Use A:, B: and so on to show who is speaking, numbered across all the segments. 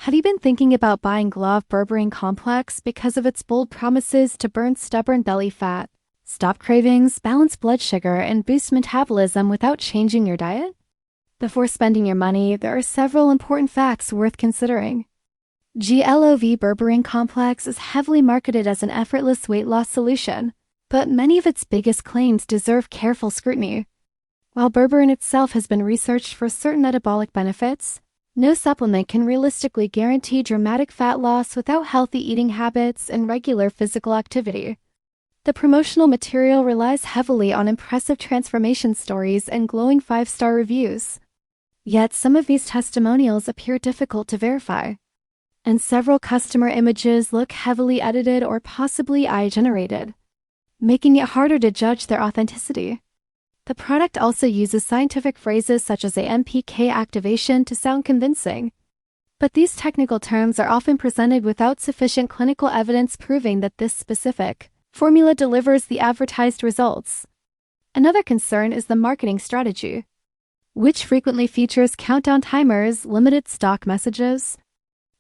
A: Have you been thinking about buying GLOV Berberine Complex because of its bold promises to burn stubborn belly fat, stop cravings, balance blood sugar, and boost metabolism without changing your diet? Before spending your money, there are several important facts worth considering. GLOV Berberine Complex is heavily marketed as an effortless weight loss solution, but many of its biggest claims deserve careful scrutiny. While berberine itself has been researched for certain metabolic benefits, no supplement can realistically guarantee dramatic fat loss without healthy eating habits and regular physical activity. The promotional material relies heavily on impressive transformation stories and glowing 5-star reviews. Yet some of these testimonials appear difficult to verify, and several customer images look heavily edited or possibly AI-generated, making it harder to judge their authenticity. The product also uses scientific phrases such as AMPK activation to sound convincing, but these technical terms are often presented without sufficient clinical evidence proving that this specific formula delivers the advertised results. Another concern is the marketing strategy, which frequently features countdown timers, limited stock messages,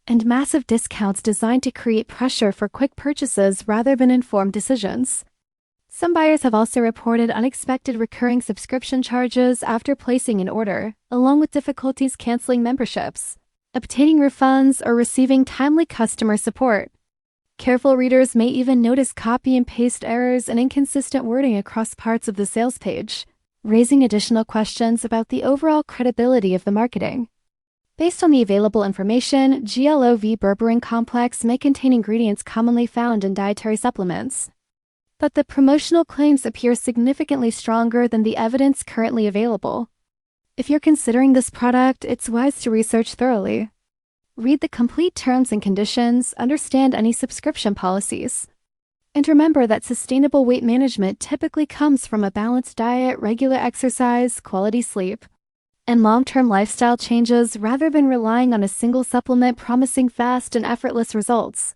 A: and massive discounts designed to create pressure for quick purchases rather than informed decisions. Some buyers have also reported unexpected recurring subscription charges after placing an order, along with difficulties canceling memberships, obtaining refunds, or receiving timely customer support. Careful readers may even notice copy and paste errors and inconsistent wording across parts of the sales page, raising additional questions about the overall credibility of the marketing. Based on the available information, GLOV Berberine Complex may contain ingredients commonly found in dietary supplements, but the promotional claims appear significantly stronger than the evidence currently available. If you're considering this product, it's wise to research thoroughly. Read the complete terms and conditions, understand any subscription policies, and remember that sustainable weight management typically comes from a balanced diet, regular exercise, quality sleep, and long-term lifestyle changes rather than relying on a single supplement promising fast and effortless results.